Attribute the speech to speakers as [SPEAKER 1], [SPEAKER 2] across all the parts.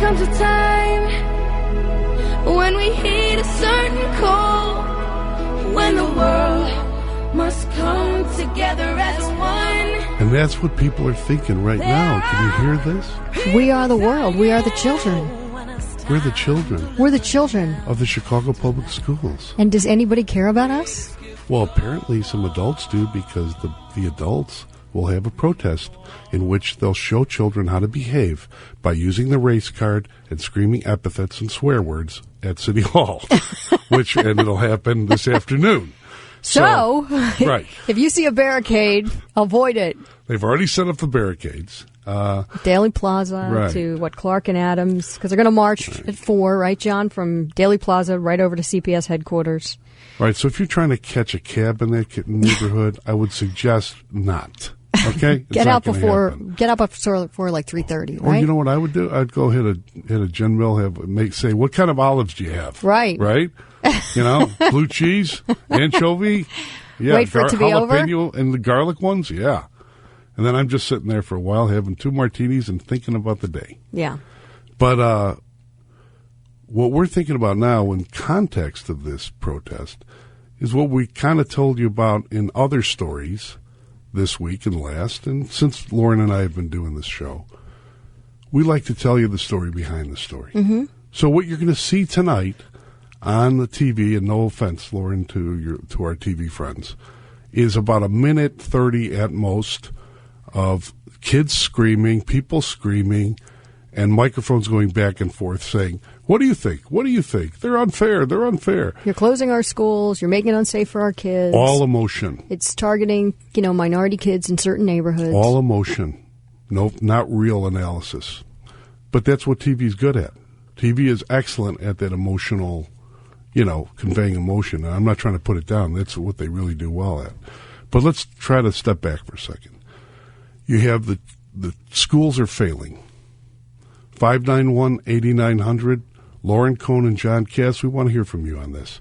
[SPEAKER 1] comes a time when we heed a certain call, when the world must come together as one.
[SPEAKER 2] And that's what people are thinking right now. Can you hear this?
[SPEAKER 3] We are the world. We are the children.
[SPEAKER 2] We're the children.
[SPEAKER 3] We're the children
[SPEAKER 2] Of the Chicago Public Schools.
[SPEAKER 3] And does anybody care about us?
[SPEAKER 2] Well, apparently some adults do, because the adults will have a protest in which they'll show children how to behave by using the race card and screaming epithets and swear words at City Hall, and it'll happen this afternoon.
[SPEAKER 3] So
[SPEAKER 2] right.
[SPEAKER 3] If you see a barricade, avoid it.
[SPEAKER 2] They've already set up the barricades.
[SPEAKER 3] Daly Plaza
[SPEAKER 2] right.
[SPEAKER 3] to Clark and Adams, because they're going to march at 4, right, John, from Daly Plaza right over to CPS headquarters.
[SPEAKER 2] Right, so if you're trying to catch a cab in that neighborhood, I would suggest not. Okay,
[SPEAKER 3] Get out before like 3:30. Right?
[SPEAKER 2] Or you know what I would do? I'd go hit a gin mill, say, what kind of olives do you have?
[SPEAKER 3] Right.
[SPEAKER 2] You know, blue cheese, anchovy. Yeah,
[SPEAKER 3] wait for it to be
[SPEAKER 2] jalapeno
[SPEAKER 3] over,
[SPEAKER 2] and the garlic ones. Yeah, and then I'm just sitting there for a while, having 2 martinis and thinking about the day.
[SPEAKER 3] Yeah,
[SPEAKER 2] but what we're thinking about now, in context of this protest, is what we kind of told you about in other stories this week and last, and since Lauren and I have been doing this show, we like to tell you the story behind the story.
[SPEAKER 3] Mm-hmm.
[SPEAKER 2] So what you're going to see tonight on the TV, and no offense, Lauren, to our TV friends, is about 1:30 at most of kids screaming, people screaming, and microphones going back and forth saying, what do you think? What do you think? They're unfair. They're unfair.
[SPEAKER 3] You're closing our schools. You're making it unsafe for our kids.
[SPEAKER 2] All emotion.
[SPEAKER 3] It's targeting, minority kids in certain neighborhoods.
[SPEAKER 2] All emotion. Nope, not real analysis. But that's what TV is good at. TV is excellent at that emotional, conveying emotion. And I'm not trying to put it down. That's what they really do well at. But let's try to step back for a second. You have the schools are failing. 591-8900. Lauren Cohn and John Cass, we want to hear from you on this.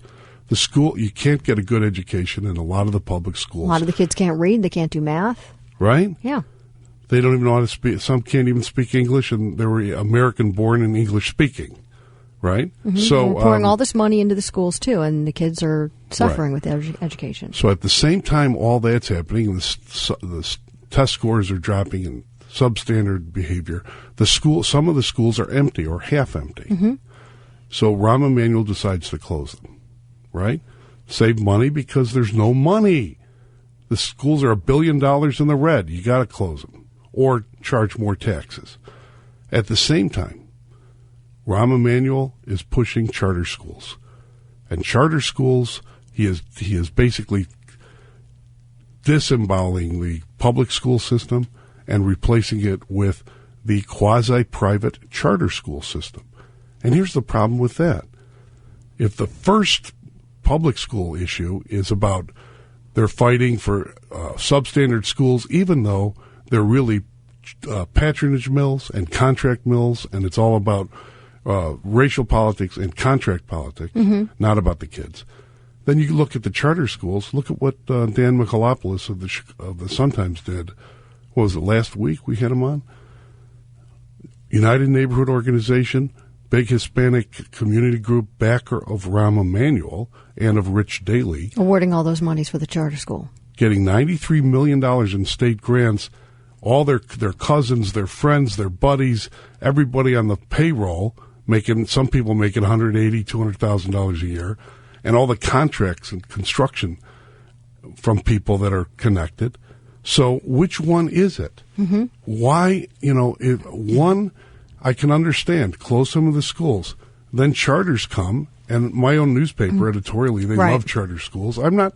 [SPEAKER 2] The school, you can't get a good education in a lot of the public schools.
[SPEAKER 3] A lot of the kids can't read. They can't do math.
[SPEAKER 2] Right?
[SPEAKER 3] Yeah.
[SPEAKER 2] They don't even know how to speak. Some can't even speak English, and they were American-born and English-speaking. Right?
[SPEAKER 3] Mm-hmm.
[SPEAKER 2] So
[SPEAKER 3] and we're pouring all this money into the schools, too, and the kids are suffering
[SPEAKER 2] right.
[SPEAKER 3] with education.
[SPEAKER 2] So at the same time all that's happening, and the test scores are dropping and substandard behavior, some of the schools are empty or half empty.
[SPEAKER 3] Mm-hmm.
[SPEAKER 2] So Rahm Emanuel decides to close them, right? Save money because there's no money. The schools are $1 billion in the red. You got to close them or charge more taxes. At the same time, Rahm Emanuel is pushing charter schools. And charter schools, he is basically disemboweling the public school system and replacing it with the quasi-private charter school system. And here's the problem with that. If the first public school issue is about they're fighting for substandard schools, even though they're really patronage mills and contract mills, and it's all about racial politics and contract politics,
[SPEAKER 3] mm-hmm.
[SPEAKER 2] not about the kids. Then you look at the charter schools. Look at what Dan Michalopoulos of the Sun-Times did. What was it, last week we had him on? United Neighborhood Organization, big Hispanic community group, backer of Rahm Emanuel and of Rich Daley.
[SPEAKER 3] Awarding all those monies for the charter school.
[SPEAKER 2] Getting $93 million in state grants. All their cousins, their friends, their buddies, everybody on the payroll, some people making $180,000, $200,000 a year, and all the contracts and construction from people that are connected. So which one is it?
[SPEAKER 3] Mm-hmm.
[SPEAKER 2] Why, if one, I can understand, close some of the schools. Then charters come, and my own newspaper editorially, they
[SPEAKER 3] right.
[SPEAKER 2] love charter schools. I'm not...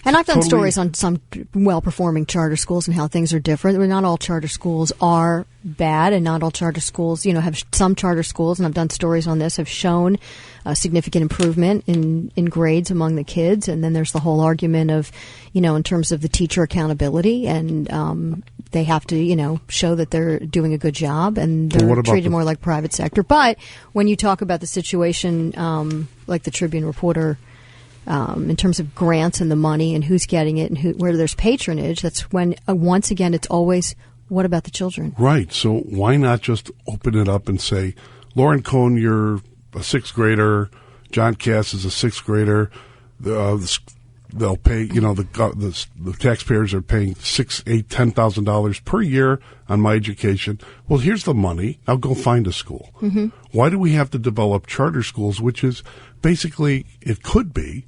[SPEAKER 3] And I've done stories on some well-performing charter schools and how things are different. I mean, not all charter schools are bad, and not all charter schools, have some charter schools, and I've done stories on this, have shown a significant improvement in grades among the kids. And then there's the whole argument of, in terms of the teacher accountability, and they have to, show that they're doing a good job, and they're treated more like private sector. But when you talk about the situation, like the Tribune reporter, in terms of grants and the money and who's getting it and where there's patronage, that's when, once again, it's always, what about the children?
[SPEAKER 2] Right. So why not just open it up and say, Lauren Cohn, you're a sixth grader. John Cass is a sixth grader. They'll pay, the taxpayers are paying $6,000, $8,000, $10,000 per year on my education. Well, here's the money. Now go find a school. Mm-hmm. Why do we have to develop charter schools, which is basically, it could be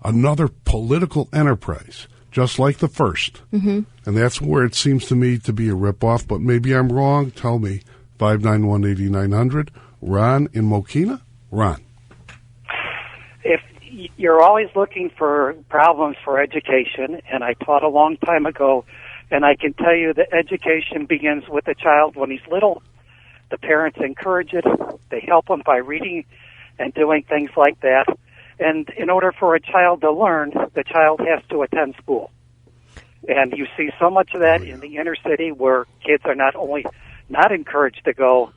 [SPEAKER 2] another political enterprise, just like the first. Mm-hmm. And that's where it seems to me to be a ripoff, but maybe I'm wrong. Tell me. 591-8900. Ron in Mokina? Ron.
[SPEAKER 4] If you're always looking for problems for education, and I taught a long time ago, and I can tell you that education begins with the child when he's little. The parents encourage it. They help him by reading and doing things like that. And in order for a child to learn, the child has to attend school. And you see so much of that in the inner city where kids are not only not encouraged to go,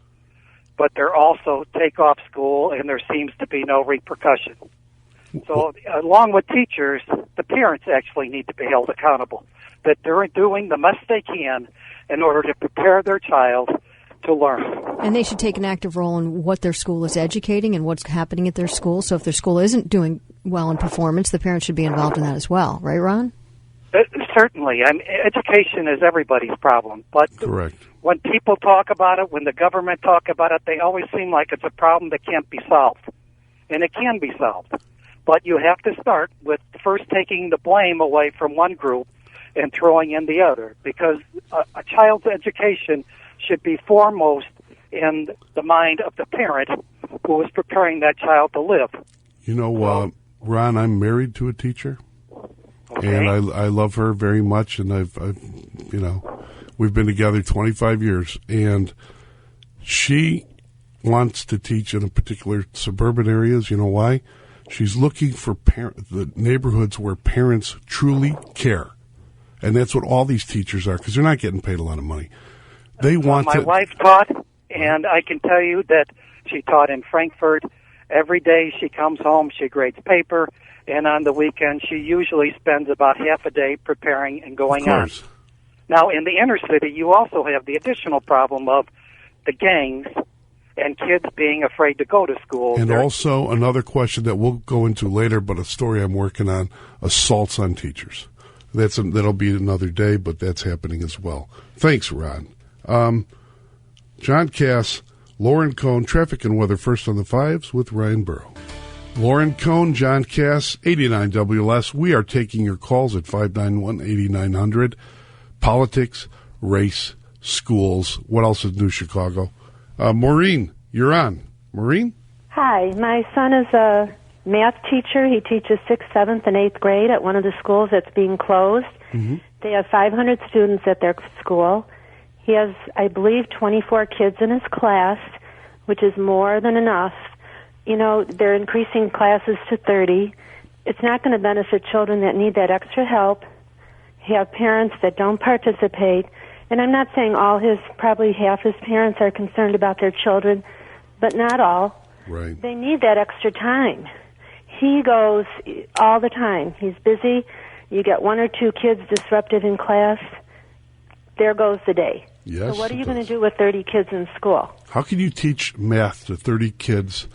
[SPEAKER 4] but they're also take off school, and there seems to be no repercussion. So along with teachers, the parents actually need to be held accountable, that they're doing the best they can in order to prepare their child to learn.
[SPEAKER 3] And they should take an active role in what their school is educating and what's happening at their school. So if their school isn't doing well in performance, the parents should be involved in that as well. Right, Ron?
[SPEAKER 4] Certainly. Education is everybody's problem. But
[SPEAKER 2] correct.
[SPEAKER 4] When people talk about it, when the government talk about it, they always seem like it's a problem that can't be solved. And it can be solved. But you have to start with first taking the blame away from one group and throwing in the other. Because a child's education should be foremost in the mind of the parent who is preparing that child to live.
[SPEAKER 2] Ron, I'm married to a teacher. Okay. And I love her very much, and I've we've been together 25 years, and she wants to teach in a particular suburban areas. You know why? She's looking for the neighborhoods where parents truly care, and that's what all these teachers are, because they're not getting paid a lot of money. They want
[SPEAKER 4] my wife taught, and I can tell you that she taught in Frankfurt. Every day she comes home, she grades paper. And on the weekend, she usually spends about half a day preparing and going on. Now, in the inner city, you also have the additional problem of the gangs and kids being afraid to go to school.
[SPEAKER 2] And also another question that we'll go into later, but a story I'm working on, assaults on teachers. That'll be another day, but that's happening as well. Thanks, Ron. John Cass, Lauren Cohn, traffic and weather first on the fives with Ryan Burrow. Lauren Cohn, John Cass, 89 WLS. We are taking your calls at 591-8900. Politics, race, schools. What else is new, Chicago? Maureen, you're on. Maureen?
[SPEAKER 5] Hi. My son is a math teacher. He teaches 6th, 7th, and 8th grade at one of the schools that's being closed. Mm-hmm. They have 500 students at their school. He has, I believe, 24 kids in his class, which is more than enough. They're increasing classes to 30. It's not going to benefit children that need that extra help. He have parents that don't participate. And I'm not saying probably half his parents are concerned about their children, but not all.
[SPEAKER 2] Right.
[SPEAKER 5] They need that extra time. He goes all the time. He's busy. You get one or two kids disruptive in class, there goes the day.
[SPEAKER 2] Yes,
[SPEAKER 5] so what are you going to do with 30 kids in school?
[SPEAKER 2] How can you teach math to 30 kids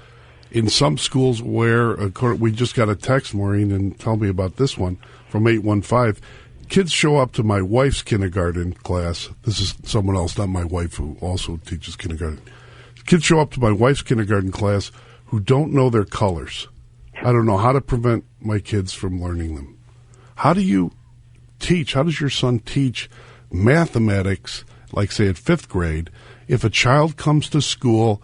[SPEAKER 2] in some schools where, we just got a text, Maureen, and tell me about this one from 815. Kids show up to my wife's kindergarten class. This is someone else, not my wife, who also teaches kindergarten. Kids show up to my wife's kindergarten class who don't know their colors. I don't know how to prevent my kids from learning them. How do you teach? How does your son teach mathematics, like, say, at 5th grade, if a child comes to school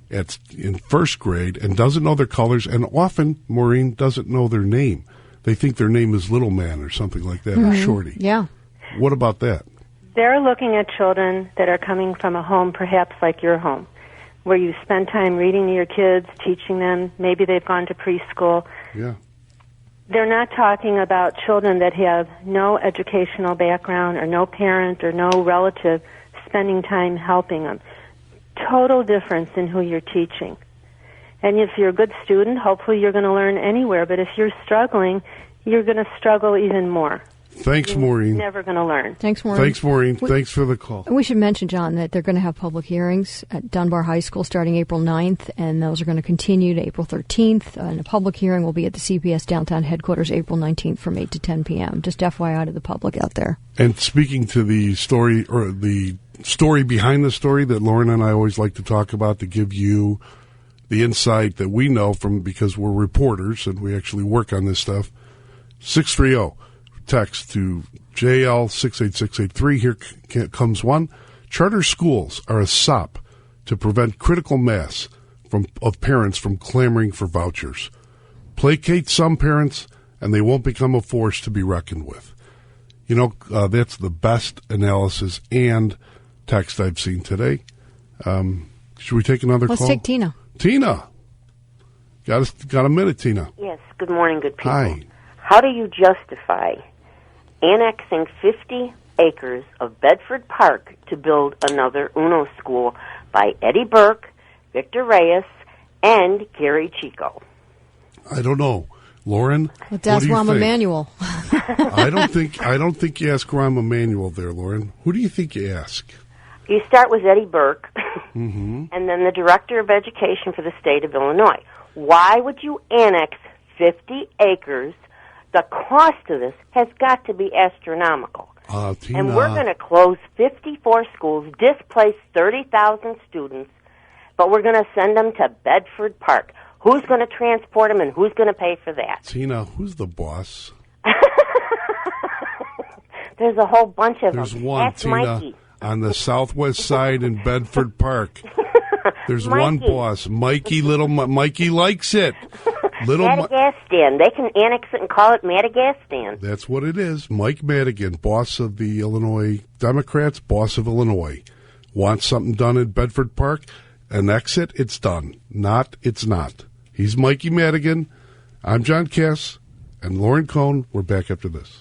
[SPEAKER 2] in 1st grade and doesn't know their colors, and often, Maureen, doesn't know their name? They think their name is Little Man or something like that, or Shorty.
[SPEAKER 3] Yeah.
[SPEAKER 2] What about that?
[SPEAKER 5] They're looking at children that are coming from a home perhaps like your home, where you spend time reading to your kids, teaching them. Maybe they've gone to preschool.
[SPEAKER 2] Yeah.
[SPEAKER 5] They're not talking about children that have no educational background or no parent or no relative spending time helping them. Total difference in who you're teaching. And if you're a good student, hopefully you're going to learn anywhere. But if you're struggling, you're going to struggle even more.
[SPEAKER 2] Thanks, Maureen.
[SPEAKER 5] Never going to learn.
[SPEAKER 3] Thanks, Maureen.
[SPEAKER 2] Thanks, Maureen. Thanks for the call.
[SPEAKER 3] And we should mention, John, that they're going to have public hearings at Dunbar High School starting April 9th, and those are going to continue to April 13th. And a public hearing will be at the CPS downtown headquarters April 19th from 8 to 10 p.m. Just FYI to the public out there.
[SPEAKER 2] And speaking to the story, or the story behind the story that Lauren and I always like to talk about to give you the insight that we know from, because we're reporters and we actually work on this stuff, 630. Text to JL68683. Here comes one. Charter schools are a sop to prevent critical mass of parents from clamoring for vouchers. Placate some parents, and they won't become a force to be reckoned with. You know, that's the best analysis and text I've seen today. Should we take another call?
[SPEAKER 3] Let's take Tina.
[SPEAKER 2] Tina. Got a minute, Tina.
[SPEAKER 6] Yes. Good morning, good people.
[SPEAKER 2] Hi.
[SPEAKER 6] How do you justify annexing 50 acres of Bedford Park to build another UNO school by Eddie Burke, Victor Reyes, and Gary Chico?
[SPEAKER 2] I don't know. Lauren?
[SPEAKER 3] Let's ask Rahm Emanuel.
[SPEAKER 2] I don't think you ask Rahm Emanuel there, Lauren. Who do you think you ask?
[SPEAKER 6] You start with Eddie Burke,
[SPEAKER 2] Mm-hmm.
[SPEAKER 6] and then the Director of Education for the state of Illinois. Why would you annex 50 acres? The cost of this has got to be astronomical.
[SPEAKER 2] Tina.
[SPEAKER 6] And we're going to close 54 schools, displace 30,000 students, but we're going to send them to Bedford Park. Who's going to transport them, and who's going to pay for that?
[SPEAKER 2] Tina, who's the boss?
[SPEAKER 6] There's a whole bunch of
[SPEAKER 2] There's
[SPEAKER 6] them.
[SPEAKER 2] one,
[SPEAKER 6] That's
[SPEAKER 2] Tina,
[SPEAKER 6] Mikey.
[SPEAKER 2] on the southwest side in Bedford Park. There's
[SPEAKER 6] Mikey.
[SPEAKER 2] one boss. Mikey likes it.
[SPEAKER 6] Madagastan. They can annex it and call it Madagastan.
[SPEAKER 2] That's what it is. Mike Madigan, boss of the Illinois Democrats, boss of Illinois. Wants something done in Bedford Park? Annex it, it's done. Not, it's not. He's Mikey Madigan. I'm John Cass and Lauren Cohn. We're back after this.